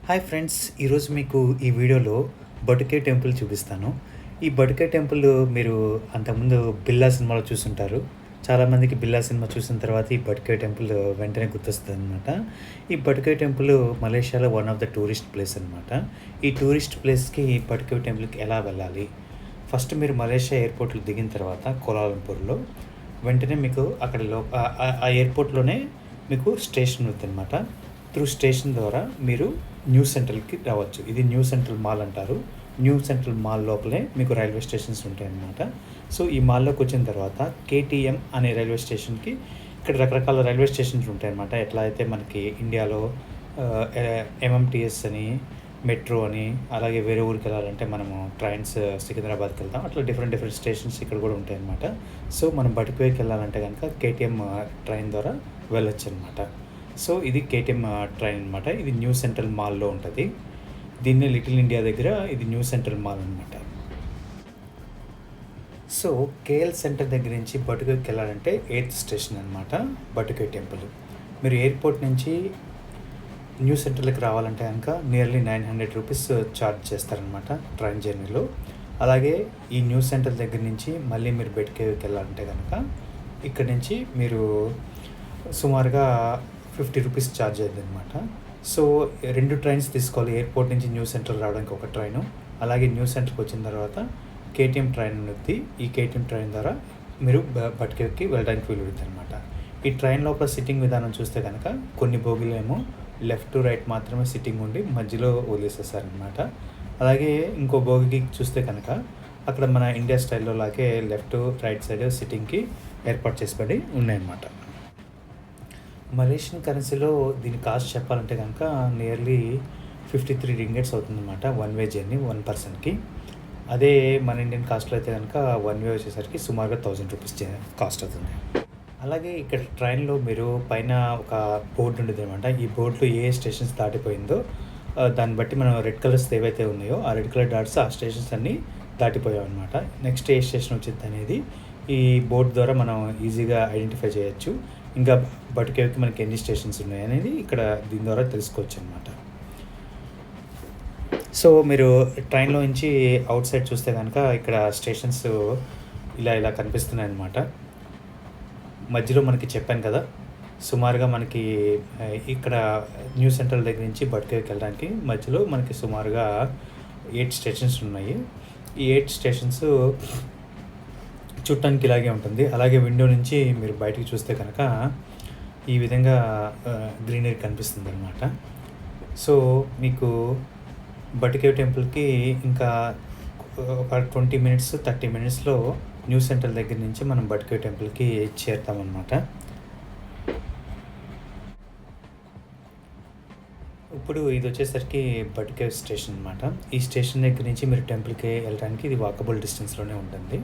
Hi friends, ఈరోజు మీకు ఈ వీడియోలో బటుకే టెంపుల్ చూపిస్తాను. ఈ బటుకే టెంపుల్ మీరు అంతకుముందు 'బిల్లా' సినిమాలో చూసుంటారు. చాలామందికి 'బిల్లా' సినిమా చూసిన తర్వాత ఈ బటుకే టెంపుల్ వెంటనే గుర్తొస్తుందనమాట. ఈ బటుకే టెంపుల్ మలేషియాలో one of the tourist place అనమాట. ఈ టూరిస్ట్ ప్లేస్‌కి బటుకే టెంపుల్‌కి ఎలా వెళ్ళాలి? ఫస్ట్ మీరు మలేషియా ఎయిర్‌పోర్ట్‌లో దిగిన తర్వాత కోలాలంపూర్‌లో వెంటనే మీకు అక్కడ ఆ ఎయిర్‌పోర్ట్‌లోనే మీకు స్టేషన్ ఉందనమాట. త్రూ స్టేషన్ ద్వారా మీరు న్యూ సెంట్రల్‌కి రావచ్చు. ఇది న్యూ సెంట్రల్ మాల్ అంటారు. న్యూ సెంట్రల్ మాల్ లోపలే మీకు రైల్వే స్టేషన్స్ ఉంటాయన్నమాట. సో, ఈ మాల్‌లోకి వచ్చిన తర్వాత కేటీఎం అనే రైల్వే స్టేషన్‌కి ఇక్కడ రకరకాల రైల్వే స్టేషన్స్ ఉంటాయన్నమాట. ఎట్లా అయితే మనకి ఇండియాలో ఎంఎంటీఎస్ అని, మెట్రో అని, అలాగే వేరే ఊరికి వెళ్ళాలంటే మనము ట్రైన్స్ సికింద్రాబాద్‌కి వెళ్తాం. అట్లా డిఫరెంట్ డిఫరెంట్ స్టేషన్స్ ఇక్కడ కూడా ఉంటాయన్నమాట. సో, మనం బటుకువేకి వెళ్ళాలంటే గనుక కేటీఎం ట్రైన్ ద్వారా వెళ్ళొచ్చనమాట. సో, ఇది కేటీఎం ట్రైన్ అనమాట. ఇది న్యూ సెంట్రల్ మాల్‌లో ఉంటది. దీన్ని లిటిల్ ఇండియా దగ్గర ఇది న్యూ సెంట్రల్ మాల్ అనమాట. సో, కేఎల్ సెంటర్ దగ్గర నుంచి బటుకువేకి వెళ్ళాలంటే 8థ్ స్టేషన్ అనమాట బటుకే టెంపుల్. మీరు ఎయిర్‌పోర్ట్ నుంచి న్యూ సెంట్రల్‌కి రావాలంటే గనక నియర్లీ ₹900 ఛార్జ్ చేస్తారనమాట ట్రైన్ జర్నీలో. అలాగే ఈ న్యూ సెంట్రల్ దగ్గర నుంచి మళ్ళీ మీరు బటుకేకి వెళ్ళాలంటే గనక ఇక్కడి నుంచి మీరు సుమారుగా ₹50 ఛార్జ్ అయ్యిద్దనమాట. సో, 2 ట్రైన్స్ తీసుకోవాలి. ఎయిర్‌పోర్ట్ నుంచి న్యూ సెంట్రల్ రావడానికి ఒక ట్రైను, అలాగే న్యూ సెంటర్‌కి వచ్చిన తర్వాత కేటీఎం ట్రైన్ ఉండిద్ది. ఈ కేటీఎం ట్రైన్ ద్వారా మీరు బటుకేకి వెళ్ళడానికి వీలుండిద్దనమాట. ఈ ట్రైన్ లోపల సిట్టింగ్ విధానం చూస్తే గనక కొన్ని బోగీలేమో లెఫ్ట్, రైట్ మాత్రమే సిట్టింగ్ ఉండి మధ్యలో వదిలేసేసారనమాట. అలాగే ఇంకో బోగికి చూస్తే కనుక అక్కడ మన ఇండియా స్టైల్‌లో లాగే లెఫ్ట్, రైట్ సైడ్ సిట్టింగ్‌కి ఏర్పాటు చేసిబడి ఉన్నాయన్నమాట. మలేషియన్ కరెన్సీలో దీని కాస్ట్ చెప్పాలంటే కనుక నియర్లీ రింగిట్స్ అవుతుందన్నమాట. వన్ వే జర్నీ 1 పర్సన్‌కి. అదే మన ఇండియన్ కాస్ట్‌లో అయితే కనుక వన్ వే వచ్చేసరికి సుమారుగా ₹1000 కాస్ట్ అవుతుంది. అలాగే ఇక్కడ ట్రైన్‌లో మీరు పైన ఒక బోర్డ్ ఉండిద్దనమాట. ఈ బోర్డ్‌లో ఏ స్టేషన్స్ దాటిపోయిందో దాన్ని బట్టి మనం రెడ్ కలర్స్ ఏవైతే ఉన్నాయో ఆ రెడ్ కలర్ డాట్స్ ఆ స్టేషన్స్ అన్నీ దాటిపోయామన్నమాట. నెక్స్ట్ ఏ స్టేషన్ వచ్చిద్దనేది ఈ బోర్డ్ ద్వారా మనం ఈజీగా ఐడెంటిఫై చేయొచ్చు. ఇంకా బటుకేకి మనకి ఎన్ని స్టేషన్స్ ఉన్నాయనేది ఇక్కడ దీని ద్వారా తెలుసుకోవచ్చనమాట. సో, మీరు ట్రైన్‌లో నుంచి అవుట్ సైడ్ చూస్తే గనక ఇక్కడ స్టేషన్స్ ఇలా కనిపిస్తున్నాయన్నమాట. మధ్యలో మనకి చెప్పాను కదా! సుమారుగా మనకి ఇక్కడ న్యూ సెంట్రల్ దగ్గర నుంచి బటుకేకి వెళ్ళడానికి మధ్యలో మనకి సుమారుగా 8 స్టేషన్స్ ఉన్నాయి. ఈ 8 స్టేషన్స్ చూడటానికి ఇలాగే ఉంటుంది. అలాగే విండో నుంచి మీరు బయటికి చూస్తే కనుక ఈ విధంగా గ్రీనరీ కనిపిస్తుందనమాట. సో, మీకు బటుకే టెంపుల్‌కి ఇంకా ఒక 20 మినిట్స్, 30 మినిట్స్‌లో న్యూ సెంట్రల్ దగ్గర నుంచి మనం బటుకే టెంపుల్‌కి చేరుతామన్నమాట. ఇప్పుడు ఇది వచ్చేసరికి బటుకే స్టేషన్ అనమాట. ఈ స్టేషన్ దగ్గర నుంచి మీరు టెంపుల్‌కి వెళ్ళడానికి ఇది వాకబుల్ డిస్టెన్స్‌లోనే ఉంటుంది.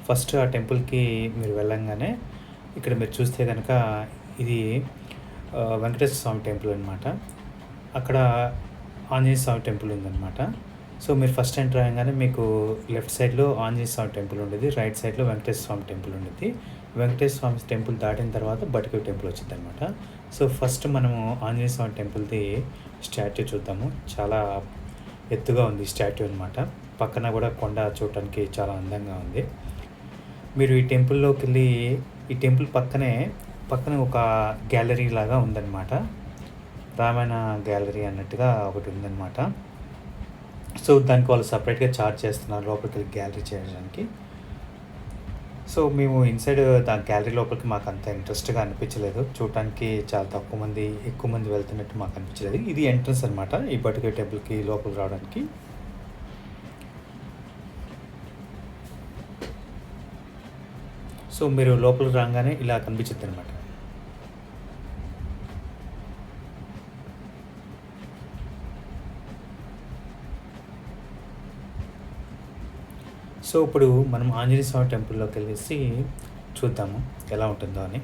ఫస్ట్ ఆ టెంపుల్‌కి మీరు వెళ్ళంగానే ఇక్కడ మీరు చూస్తే గనక ఇది వెంకటేశ్వర స్వామి టెంపుల్ అనమాట. అక్కడ ఆంజనేయ స్వామి టెంపుల్ ఉందనమాట. సో, మీరు ఫస్ట్ ఎంటర్ అయ్యంగానే మీకు లెఫ్ట్ సైడ్‌లో ఆంజనేయ స్వామి టెంపుల్ ఉండేది. రైట్ సైడ్‌లో వెంకటేశ్వర స్వామి టెంపుల్ ఉండిద్ది. వెంకటేశ్వర స్వామి టెంపుల్ దాటిన తర్వాత బటుకే టెంపుల్ వచ్చిద్దనమాట. సో, ఫస్ట్ మనము ఆంజనేయ స్వామి టెంపుల్‌ది స్టాట్యూ చూద్దాము. చాలా ఎత్తుగా ఉంది స్టాట్యూ అనమాట. పక్కన కూడా కొండ చూడటానికి చాలా అందంగా ఉంది. మీరు ఈ టెంపుల్‌లోకెళ్ళి ఈ టెంపుల్ పక్కనే ఒక గ్యాలరీ లాగా ఉందన్నమాట. రామాయణ గ్యాలరీ అన్నట్టుగా ఒకటి ఉందన్నమాట. సో, దానికి వాళ్ళు సెపరేట్‌గా ఛార్జ్ చేస్తున్నారు లోపలికెళ్ళి గ్యాలరీ చేయడానికి. సో, మేము ఇన్‌సైడ్ గ్యాలరీ లోపలికి మాకు అంత ఇంట్రెస్ట్‌గా అనిపించలేదు. చూడటానికి చాలా ఎక్కువ మంది వెళ్తున్నట్టు మాకు అనిపించలేదు. ఇది ఎంట్రన్స్ అనమాట ఈ బటుకే టెంపుల్‌కి లోపలికి రావడానికి. సో, మీరు లోపలికి రాగానే ఇలా కనిపించిద్దనమాట. సో, ఇప్పుడు మనం ఆంజనేయ స్వామి టెంపుల్‌లోకెళ్ళేసి చూద్దాము ఎలా ఉంటుందో అని.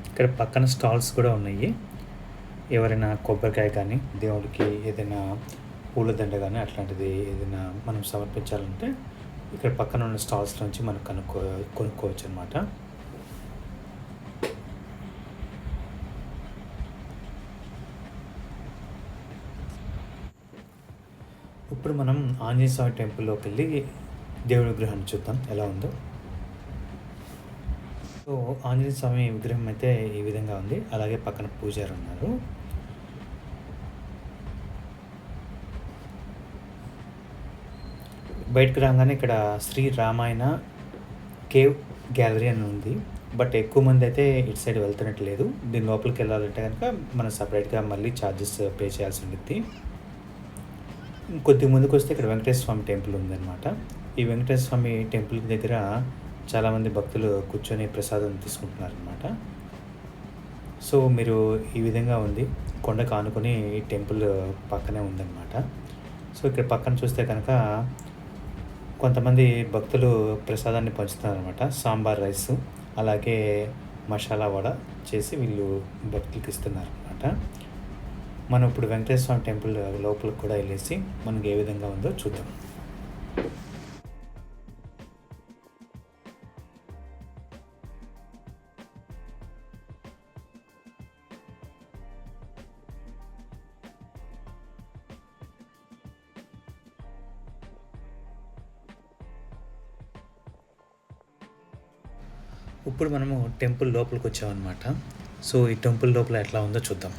ఇక్కడ పక్కన స్టాల్స్ కూడా ఉన్నాయి. ఎవరైనా కొబ్బరికాయ కానీ, దేవుడికి ఏదైనా పూలదండ కానీ అట్లాంటిది ఏదైనా మనం సమర్పించాలంటే ఇక్కడ పక్కన ఉన్న స్టాల్స్ నుంచి మనం కొనుక్కోవచ్చు అనమాట. ఇప్పుడు మనం ఆంజనేయ స్వామి టెంపుల్లోకి వెళ్ళి దేవుడి విగ్రహాన్ని చూద్దాం ఎలా ఉందో. సో ఆంజనేయ స్వామి విగ్రహం అయితే ఈ విధంగా ఉంది. అలాగే పక్కన పూజారి ఉన్నారు. బయటకు రాగానే ఇక్కడ శ్రీ రామాయణ కేవ్ గ్యాలరీ అని ఉంది. బట్ ఎక్కువ మంది అయితే ఇటు సైడ్ వెళ్తున్నట్టు లేదు. దీని లోపలికి వెళ్ళాలంటే కనుక మనం సపరేట్గా మళ్ళీ ఛార్జెస్ పే చేయాల్సి ఉంటుంది. కొద్దిగా ముందుకు వస్తే ఇక్కడ వెంకటేశ్వర స్వామి టెంపుల్ ఉందన్నమాట. ఈ వెంకటేశ్వర స్వామి టెంపుల్ దగ్గర చాలామంది భక్తులు కూర్చొని ప్రసాదం తీసుకుంటున్నారనమాట. సో మీరు ఈ విధంగా ఉంది, కొండకు ఆనుకొని ఈ టెంపుల్ పక్కనే ఉందన్నమాట. సో ఇక్కడ పక్కన చూస్తే కనుక కొంతమంది భక్తులు ప్రసాదాన్ని పంచుతున్నారనమాట. సాంబార్ రైస్ అలాగే మసాలా వడ చేసి వీళ్ళు భక్తులకి ఇస్తున్నారనమాట. మనం ఇప్పుడు వెంకటేశ్వర స్వామి టెంపుల్ లోపలికి కూడా వెళ్ళేసి మనకి ఏ విధంగా ఉందో చూద్దాం. ఇప్పుడు మనము టెంపుల్ లోపలికి వచ్చామన్నమాట. సో ఈ టెంపుల్ లోపల ఎట్లా ఉందో చూద్దాం.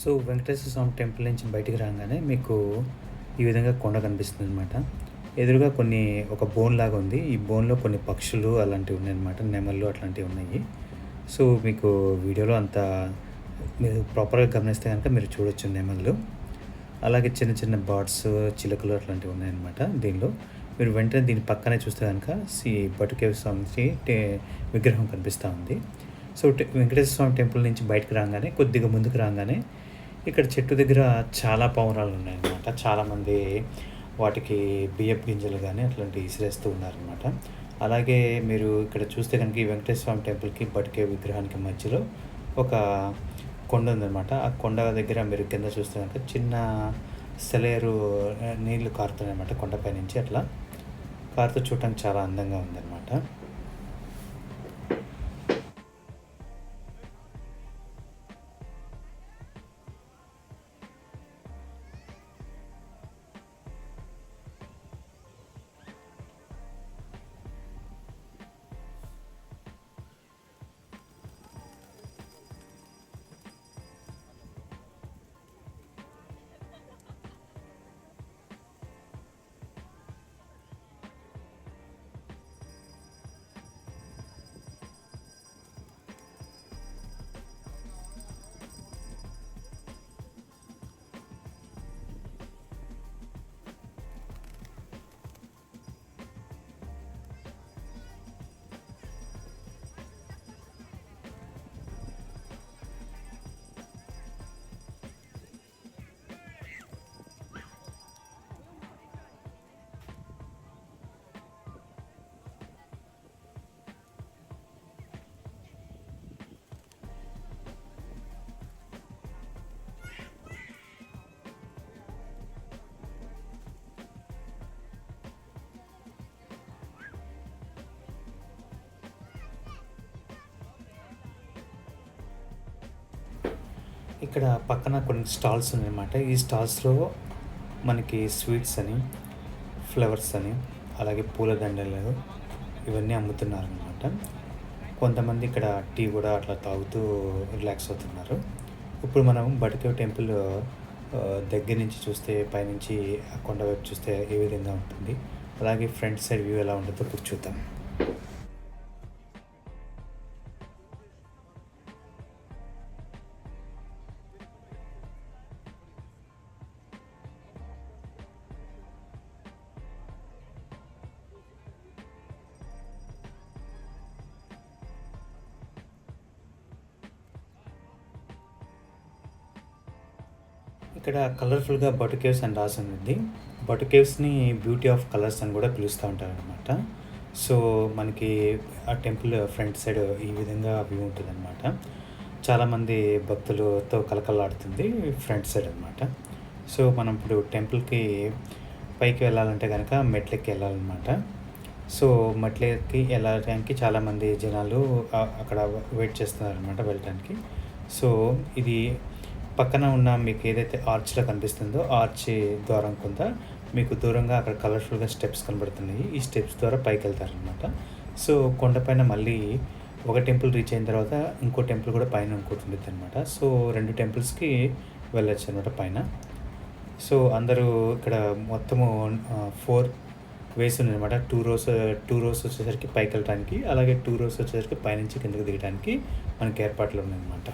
సో వెంకటేశ్వర స్వామి టెంపుల్ నుంచి బయటికి రాగానే మీకు ఈ విధంగా కొండ కనిపిస్తుంది అనమాట. ఎదురుగా ఒక బోన్ లాగా ఉంది. ఈ బోన్లో కొన్ని పక్షులు అలాంటివి ఉన్నాయన్నమాట, నెమళ్ళు అట్లాంటివి ఉన్నాయి. సో మీకు వీడియోలో అంత మీరు ప్రాపర్గా గమనిస్తే కనుక మీరు చూడొచ్చు నెమళ్ళు. అలాగే చిన్న చిన్న బర్డ్స్, చిలుకలు అట్లాంటివి ఉన్నాయన్నమాట. దీనిలో మీరు వెంటనే దీని పక్కనే చూస్తే కనుక బటుకేశ్వర స్వామి విగ్రహం కనిపిస్తూ ఉంది. సో వెంకటేశ్వర స్వామి టెంపుల్ నుంచి బయటకు రాగానే కొద్దిగా ముందుకు రాగానే ఇక్కడ చెట్టు దగ్గర చాలా పావురాలు ఉన్నాయన్నమాట. చాలామంది వాటికి బియ్యపు గింజలు కానీ అట్లాంటివి విసిరేస్తూ ఉన్నారనమాట. అలాగే మీరు ఇక్కడ చూస్తే కనుక ఈ వెంకటేశ్వర స్వామి టెంపుల్కి బటుకే విగ్రహానికి మధ్యలో ఒక కొండ ఉందన్నమాట. ఆ కొండ దగ్గర మీరు కింద చూస్తే కనుక చిన్న సెలయేరు నీళ్లు కారుతున్నాయి అన్నమాట. కొండపై నుంచి అట్లా కారుతూ చూడటానికి చాలా అందంగా ఉందన్నమాట. ఇక్కడ పక్కన కొన్ని స్టాల్స్ ఉన్నాయన్నమాట. ఈ స్టాల్స్‌లో మనకి స్వీట్స్ అని, ఫ్లవర్స్ అని, అలాగే పూలదండలు ఇవన్నీ అమ్ముతున్నారనమాట. కొంతమంది ఇక్కడ టీ గూడా అట్లా తాగుతూ రిలాక్స్ అవుతున్నారు. ఇప్పుడు మనం బటకేవ్ టెంపుల్ దగ్గర నుంచి చూస్తే పైనుంచి ఆ కొండ వైపు చూస్తే ఏ విధంగా ఉంటుంది, అలాగే ఫ్రంట్ సైడ్ వ్యూ ఎలా ఉంటుందో ఇప్పుడు చూద్దాం. ఇక్కడ కలర్‌ఫుల్‌గా బటు కేవ్స్ అని రాసుంది. బటు కేవ్స్‌ని బ్యూటీ ఆఫ్ కలర్స్ అని గూడా పిలుస్తా ఉంటారనమాట. సో, మనకి ఆ టెంపుల్ ఫ్రంట్ సైడ్ ఈ విధంగా వ్యూ ఉంటదనమాట. చాలామంది భక్తులతో కళకళలాడుతుంది ఫ్రంట్ సైడ్ అనమాట. సో, మనం ఇప్పుడు టెంపుల్‌కి పైకి వెళ్ళాలంటే గనక మెట్లెక్కి వెళ్ళాలనమాట. సో, మెట్లెక్కి వెళ్ళడానికి చాలామంది జనాలు అక్కడ వెయిట్ చేస్తున్నారనమాట వెళ్ళటానికి. సో, ఇది పక్కన ఉన్న మీకు ఏదైతే ఆర్చ్‌లా కనిపిస్తుందో ఆర్చ్ ద్వారం కింద మీకు దూరంగా అక్కడ కలర్‌ఫుల్‌గా స్టెప్స్ కనబడుతున్నాయి. ఈ స్టెప్స్ ద్వారా పైకెళ్తారనమాట. సో, కొండపైన మళ్ళీ ఒక టెంపుల్ రీచ్ అయిన తర్వాత ఇంకో టెంపుల్ కూడా పైన ఇంకోటి ఉండిద్దనమాట. సో, 2 టెంపుల్స్‌కి వెళ్ళొచ్చనమాట పైన. సో, అందరూ ఇక్కడ మొత్తము 4 వేస్ ఉన్నాయనమాట. 2 రోస్ వచ్చేసరికి పైకెళ్ళటానికి, అలాగే 2 రోస్ వచ్చేసరికి పైనుంచి కిందకి దిగడానికి మనకి ఏర్పాట్లు ఉన్నాయన్నమాట.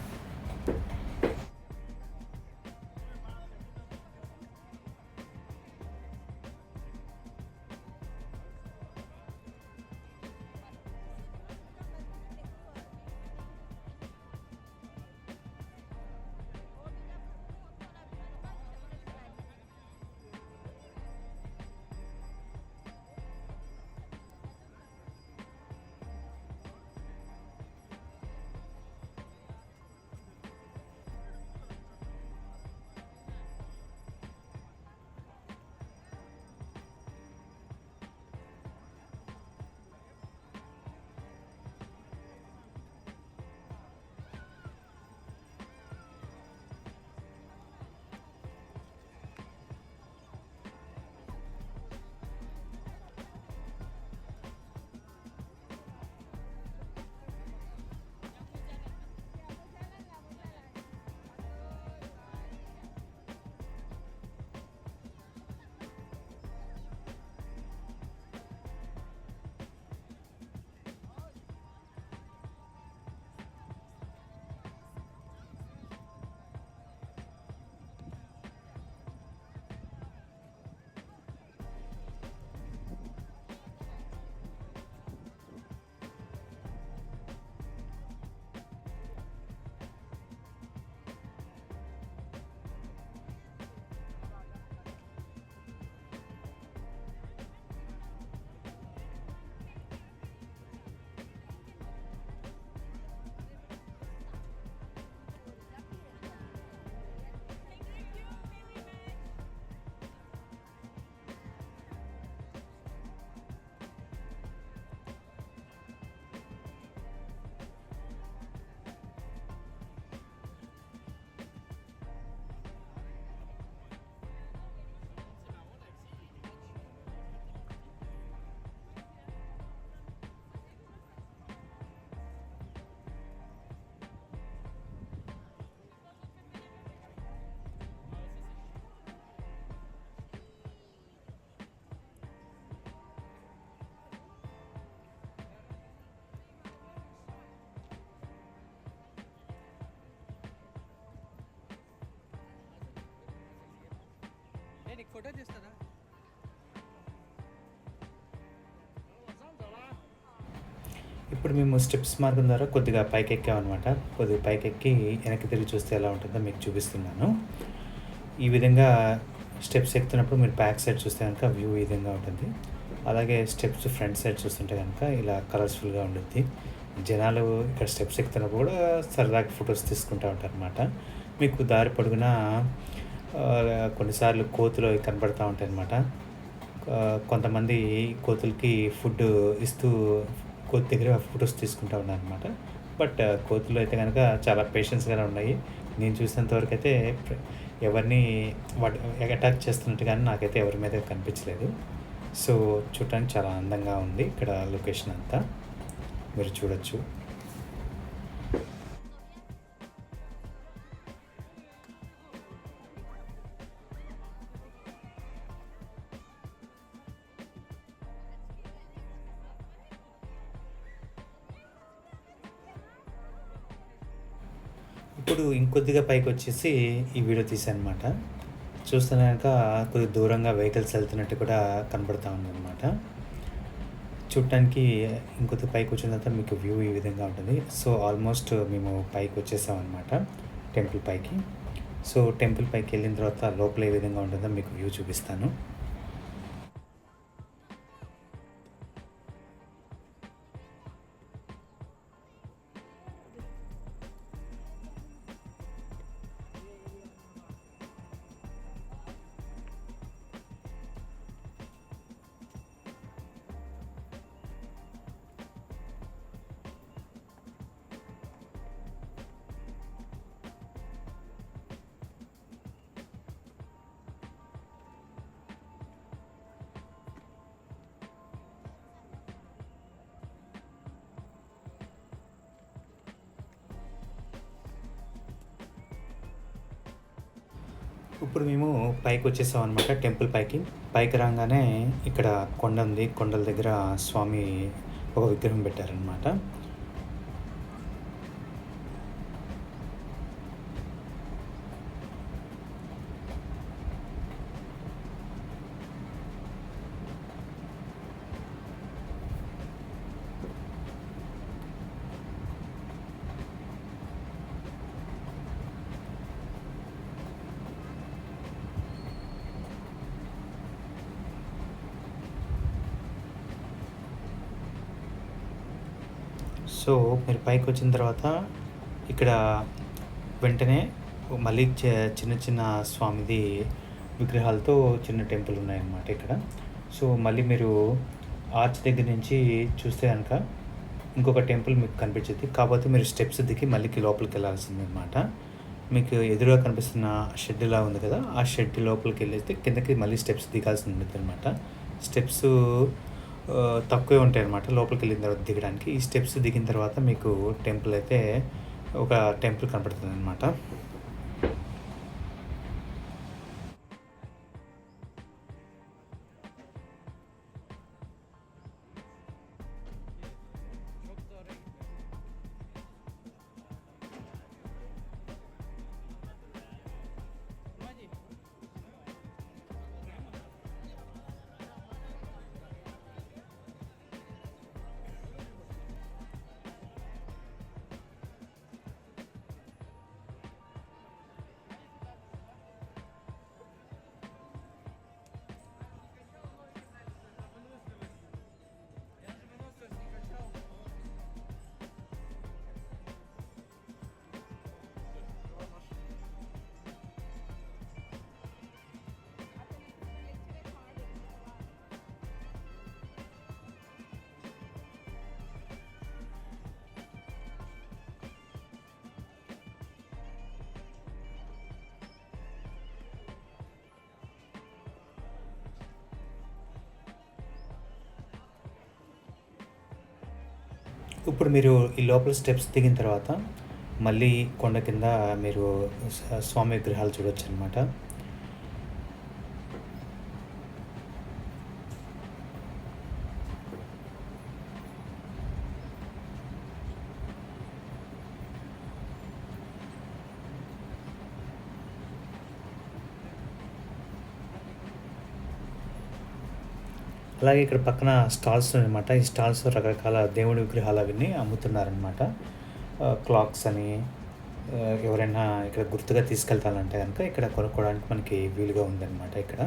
నీకు ఫోటో తీస్తారా? ఇప్పుడు మేము స్టెప్స్ మార్గం ద్వారా కొద్దిగా పైకెక్కామనమాట. కొద్దిగా పైకెక్కి వెనక్కి తిరిగి చూస్తే ఎలా ఉంటుందో మీకు చూపిస్తున్నాను. ఈ విధంగా స్టెప్స్ ఎక్కుతున్నప్పుడు మీరు బ్యాక్ సైడ్ చూస్తే గనక వ్యూ ఈ విధంగా ఉంటుంది. అలాగే స్టెప్స్ ఫ్రంట్ సైడ్ చూస్తుంటే గనక ఇలా కలర్ఫుల్‌గా ఉండుద్ది. జనాలు ఇక్కడ స్టెప్స్ ఎక్కుతున్నప్పుడు కూడా సరదాగా ఫోటోస్ తీసుకుంటా ఉంటారనమాట. మీకు దారి పొడుగునా కొన్నిసార్లు కోతులు అవి కనపడతా ఉంటాయన్నమాట. కొంతమంది కోతులకి ఫుడ్ ఇస్తూ కోతి దగ్గర ఫోటోస్ తీసుకుంటా ఉన్నారనమాట. బట్ కోతులు అయితే గనక చాలా పేషెన్స్‌గానే ఉన్నాయి. నేను చూసినంత వరకైతే ఎవరిని వాడు అటాక్ చేస్తున్నట్టు గానీ నాకైతే ఎవరి మీద కనిపించలేదు. సో, చూడటానికి చాలా అందంగా ఉంది ఇక్కడ లొకేషన్ అంతా. మీరు చూడొచ్చు. ఇప్పుడు ఇంకొద్దిగా పైకొచ్చేసి ఈ వీడియో తీశాననమాట. చూస్తే గనక కొద్దిగా దూరంగా వెహికల్స్ వెళ్తున్నట్టు కూడా కనపడతా ఉందనమాట. చూడటానికి ఇంకొద్దిగా పైకొచ్చిన తర్వాత మీకు వ్యూ ఈ విధంగా ఉంటుంది. సో, ఆల్మోస్ట్ మేము పైకొచ్చేసామనమాట టెంపుల్ పైకి. సో, టెంపుల్ పైకెళ్ళిన తర్వాత లోపల ఏ విధంగా ఉంటుందో మీకు వ్యూ చూపిస్తాను. ఇప్పుడు మేము పైకొచ్చేసాం అనమాట టెంపుల్ పైకి. పైకి రాంగానే ఇక్కడ కొండ ఉంది. కొండల దగ్గర స్వామి ఒక విగ్రహం పెట్టారనమాట. సో, మీరు పైకొచ్చిన తర్వాత ఇక్కడ వెంటనే మళ్ళీ చిన్న చిన్న స్వామిది విగ్రహాలతో చిన్న టెంపుల్ ఉన్నాయన్నమాట ఇక్కడ. సో, మళ్ళీ మీరు ఆర్చ్ దగ్గర నుంచి చూస్తే గనక ఇంకొక టెంపుల్ మీకు కనిపించిద్ది. కాకపోతే మీరు స్టెప్స్ దిగి మళ్ళీ లోపలికెళ్ళాల్సిందనమాట. మీకు ఎదురుగా కనిపిస్తున్న షెడ్‌లా ఉంది కదా! ఆ షెడ్ లోపలికెళ్ళేస్తే కిందకి మళ్ళీ స్టెప్స్ దిగాల్సి ఉండిద్దనమాట. స్టెప్స్ తక్కువే ఉంటాయన్నమాట లోపలికెళ్ళిన తర్వాత దిగడానికి. ఈ స్టెప్స్ దిగిన తర్వాత మీకు టెంపుల్ అయితే ఒక టెంపుల్ కనపడుతుందనమాట. ఇప్పుడు మీరు ఈ లోపల స్టెప్స్ దిగిన తర్వాత మళ్ళీ కొండ కింద మీరు స్వామి విగ్రహాలు చూడొచ్చనమాట. అలాగే ఇక్కడ పక్కన స్టాల్స్ ఉన్నాయన్నమాట. ఈ స్టాల్స్ రకరకాల దేవుడి విగ్రహాలు అవన్నీ అమ్ముతున్నారనమాట. క్లాక్స్ అని ఎవరైనా ఇక్కడ గుర్తుగా తీసుకెళ్తానంటే కనుక ఇక్కడ కొనుక్కోవడానికి మనకి వీలుగా ఉందన్నమాట ఇక్కడ.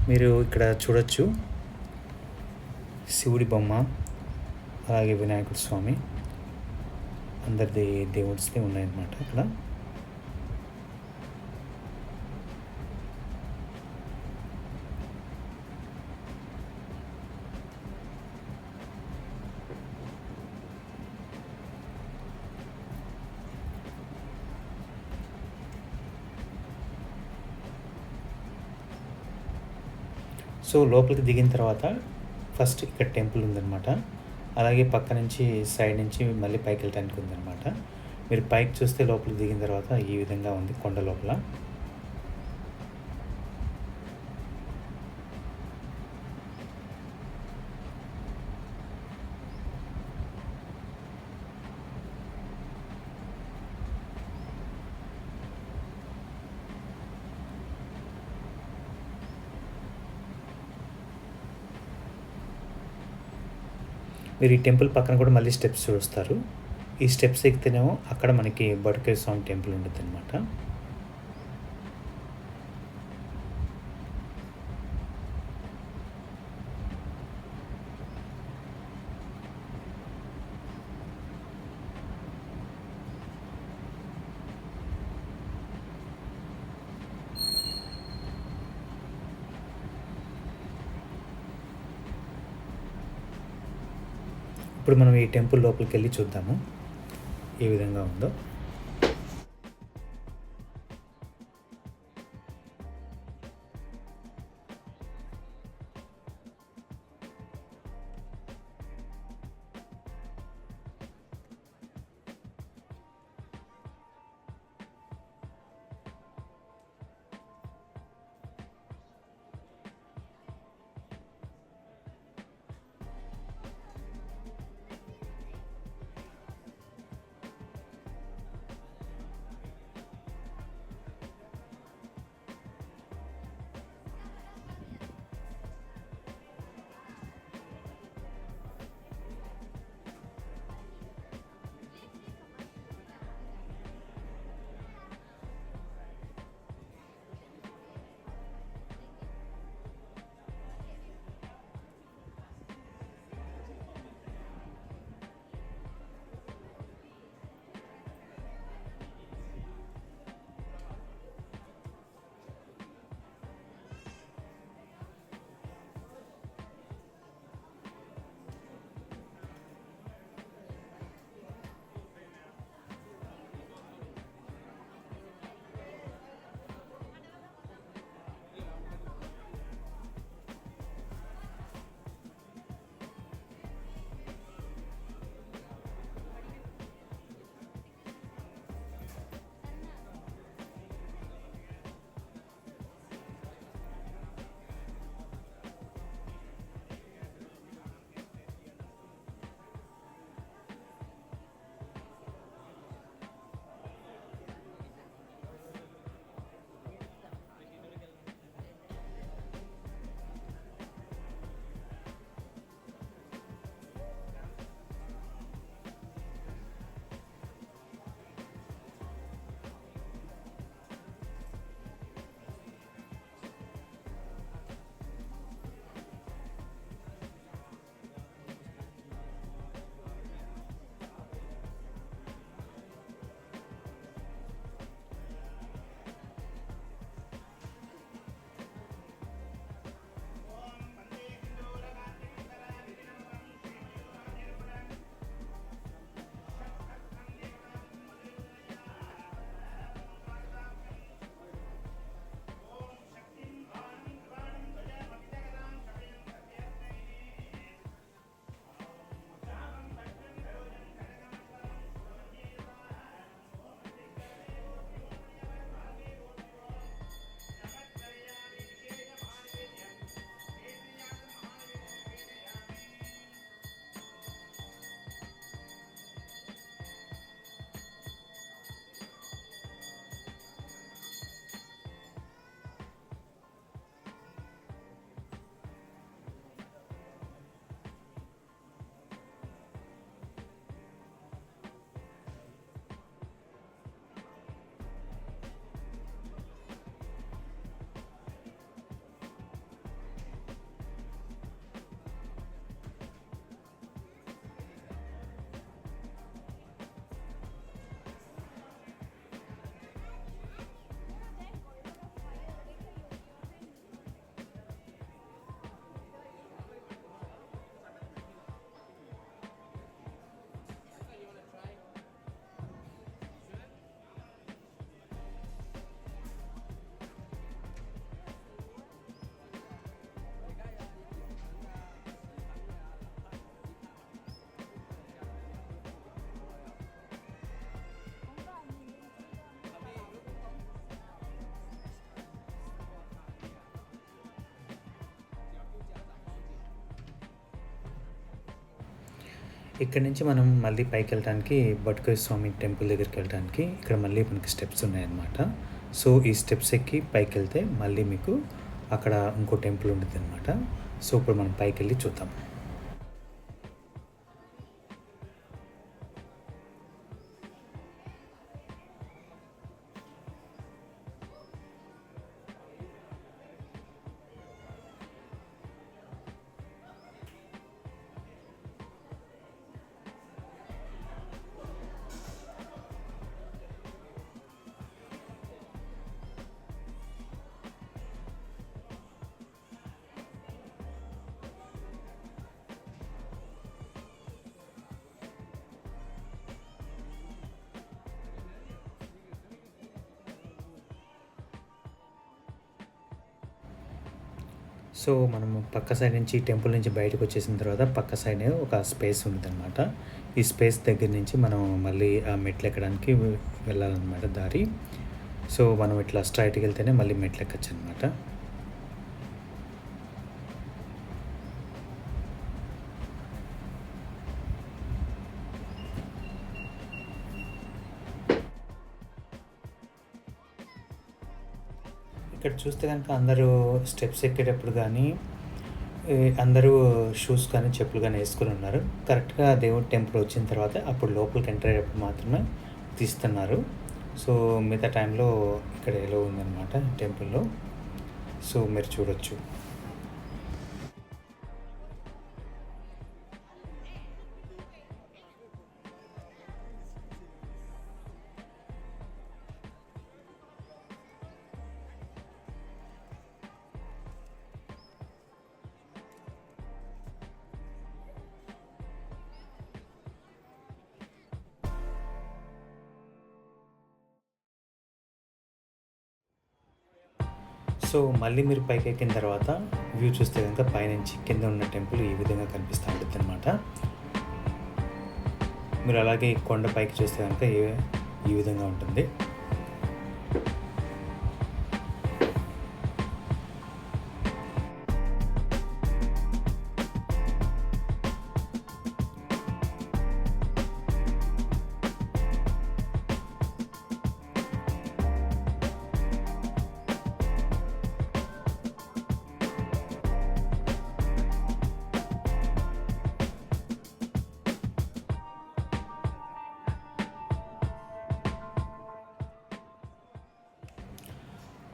మీరు ఇక్కడ చూడొచ్చు శివుడి బొమ్మ, అలాగే వినాయకుడి స్వామి, అందరిది దేవుడిస్తే ఉన్నాయన్నమాట ఇక్కడ. సో, లోపలికి దిగిన తర్వాత ఫస్ట్ ఇక్కడ టెంపుల్ ఉందనమాట. అలాగే పక్క నుంచి సైడ్ నుంచి మళ్ళీ పైకెళ్ళటానికి ఉందనమాట. మీరు పైకి చూస్తే లోపలికి దిగిన తర్వాత ఈ విధంగా ఉంది కొండ లోపల. మీరు ఈ టెంపుల్ పక్కన కూడా మళ్ళీ స్టెప్స్ చూస్తారు. ఈ స్టెప్స్ ఎక్కితేనేమో అక్కడ మనకి బటుకేశ్వర స్వామి టెంపుల్ ఉండిద్దనమాట. ఇప్పుడు మనం ఈ టెంపుల్ లోపలికెళ్ళి చూద్దాము ఏ విధంగా ఉందో. ఇక్కడి నుంచి మనం మళ్ళీ పైకెళ్ళటానికి బట్కేశ్వర స్వామి టెంపుల్ దగ్గరికెళ్ళటానికి ఇక్కడ మళ్ళీ మనకి స్టెప్స్ ఉన్నాయన్నమాట. సో, ఈ స్టెప్స్ ఎక్కి పైకెళ్తే మళ్ళీ మీకు అక్కడ ఇంకో టెంపుల్ ఉండిద్దనమాట. సో, ఇప్పుడు మనం పైకెళ్ళి చూద్దాం. సో, మనము పక్క సైడ్ నుంచి టెంపుల్ నుంచి బయటకొచ్చేసిన తర్వాత పక్క సైడే ఒక స్పేస్ ఉండిద్దనమాట. ఈ స్పేస్ దగ్గర నుంచి మనం మళ్ళీ ఆ మెట్లెక్కడానికి వెళ్ళాలనమాట దారి. సో, మనం ఇట్లా స్ట్రెయిట్‌గెళ్తేనే మళ్ళీ మెట్లెక్కొచ్చనమాట. ఇక్కడ చూస్తే గనక అందరూ స్టెప్స్ ఎక్కేటప్పుడు గానీ, అందరూ షూస్ కానీ, చెప్పులు గానీ యేసుకొనున్నారు. కరెక్ట్‌గా దేవుడి టెంపుల్ వచ్చిన తర్వాత అప్పుడు లోపలికి ఎంటర్ అయ్యేటప్పుడు మాత్రమే తీస్తున్నారు. సో, మిగతా టైంలో ఇక్కడ ఎలో ఉందనమాట టెంపుల్‌లో. సో, మీరు చూడొచ్చు. సో, మళ్ళీ మీరు పైకెక్కిన తర్వాత వ్యూ చూస్తే గనక పైనుంచి కింద ఉన్న టెంపుల్ ఈ విధంగా కనిపిస్తా ఉండిద్దనమాట. మీరు అలాగే కొండ పైకి చూస్తే గనక ఈ విధంగా ఉంటుంది.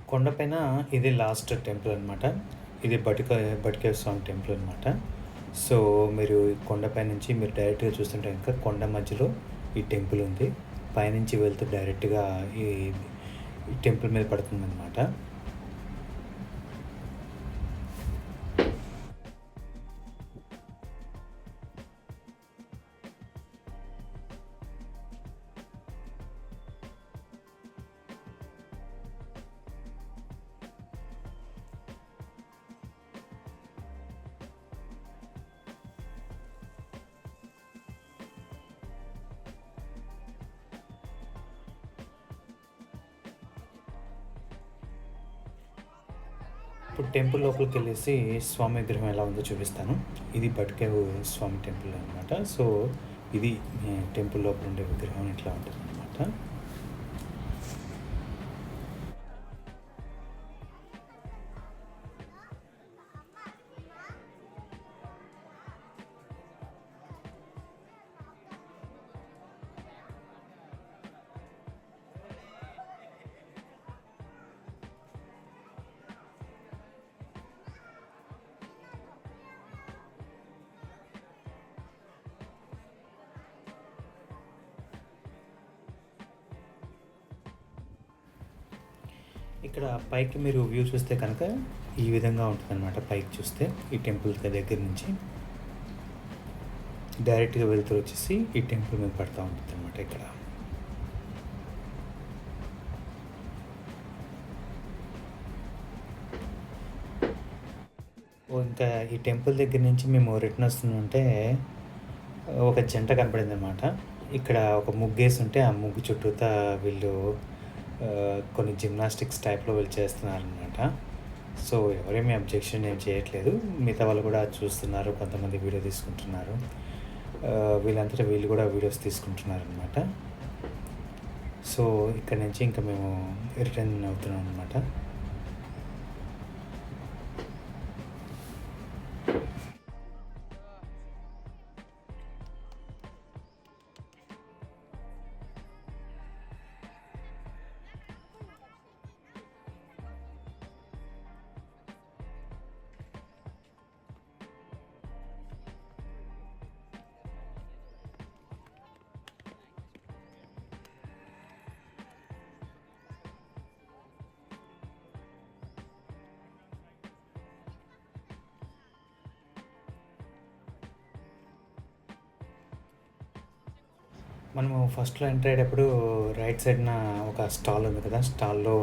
కొండపైన ఇది లాస్ట్ టెంపుల్ అనమాట. ఇది బట్కేశ్వర స్వామి టెంపుల్ అనమాట. సో, మీరు ఈ కొండపై నుంచి మీరు డైరెక్ట్‌గా చూస్తుంటే గనక కొండ మధ్యలో ఈ టెంపుల్ ఉంది. పైనుంచి వెళ్తూ డైరెక్ట్‌గా ఈ ఈ టెంపుల్ మీద పడుతుందనమాట. ఇప్పుడు టెంపుల్ లోపలికెళ్ళేసి స్వామి విగ్రహం ఎలా ఉందో చూపిస్తాను. ఇది బట్కేవ్ స్వామి టెంపుల్ అనమాట. సో, ఇది టెంపుల్ లోపల ఉండే విగ్రహం ఇట్లా ఉంటుందనమాట. ఇక్కడ పైకి మీరు వ్యూ చూస్తే కనుక ఈ విధంగా ఉంటుందన్నమాట. పైకి చూస్తే ఈ టెంపుల్ దగ్గర నుంచి డైరెక్ట్‌గా వెళ్తూ వచ్చేసి ఈ టెంపుల్ మీద పడతా ఉంటుందన్నమాట ఇక్కడ. ఇంకా ఈ టెంపుల్ దగ్గర నుంచి మేము రిటర్న్ వస్తుంటే ఒక జంట కనపడిందనమాట. ఇక్కడ ఒక ముగ్గేసుంటే ఆ ముగ్గు చుట్టూతా వీళ్ళు కొన్ని జిమ్నాస్టిక్స్ టైప్‌లో వీళ్ళు చేస్తున్నారనమాట. సో, ఎవరేమి అబ్జెక్షన్ ఏం చేయట్లేదు. మిగతా వాళ్ళు కూడా చూస్తున్నారు. కొంతమంది వీడియో తీసుకుంటున్నారు. వీళ్ళంతటా వీళ్ళు కూడా వీడియోస్ తీసుకుంటున్నారనమాట. సో ఇక్కడ నుంచి ఇంకా మేము రిటర్న్ అవుతున్నాం అనమాట. మనము ఫస్ట్‌లో ఎంటర్ అయ్యేటప్పుడు రైట్ సైడ్‌న ఒక స్టాల్ ఉంది కదా! స్టాల్‌లో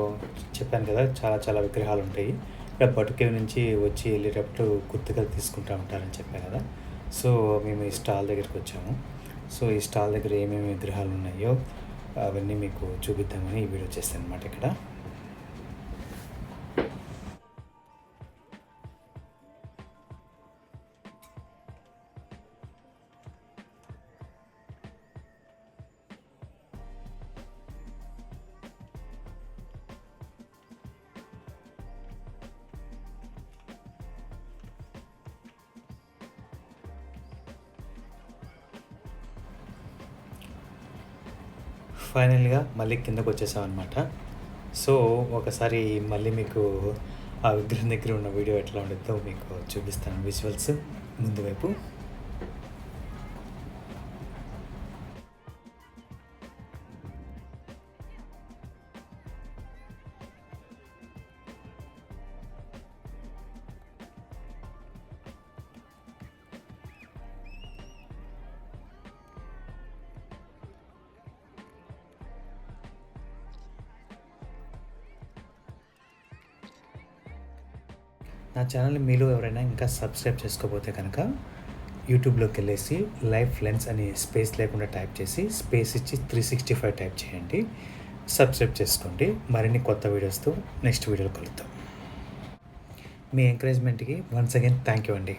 చెప్పాను కదా! చాలా చాలా విగ్రహాలుంటాయి. ఇక్కడ బటు కేవ్ నుంచి వచ్చి వెళ్ళేటప్పుడు గుర్తుగా తీసుకుంటా ఉంటారని చెప్పా కదా! సో, మేము ఈ స్టాల్ దగ్గరికొచ్చాము. సో, ఈ స్టాల్ దగ్గర ఏమేమి విగ్రహాలున్నాయో అవన్నీ మీకు చూపిద్దామని ఈ వీడియో చేశాననమాట ఇక్కడ. ఫైనల్‌గా మళ్ళీ కిందకొచ్చేసామనమాట. సో, ఒకసారి మళ్ళీ మీకు ఆ విగ్రహం దగ్గర ఉన్న వీడియో ఎట్లా ఉండిద్దో మీకు చూపిస్తాను విజువల్స్ ముందు వైపు. నా ఛానల్‌ని మీలో ఎవరైనా ఇంకా సబ్స్క్రైబ్ చేసుకోకపోతే కనుక యూట్యూబ్‌లోకెళ్ళేసి లైఫ్ లెన్స్ అని స్పేస్ లేకుండా టైప్ చేసి స్పేస్ ఇచ్చి 365 టైప్ చేయండి. సబ్స్క్రైబ్ చేసుకోండి. మరిన్ని కొత్త వీడియోస్‌తో నెక్స్ట్ వీడియోలో కలుద్దాం. మీ ఎంకరేజ్‌మెంట్‌కి వన్స్ అగైన్ థ్యాంక్ యూ అండి.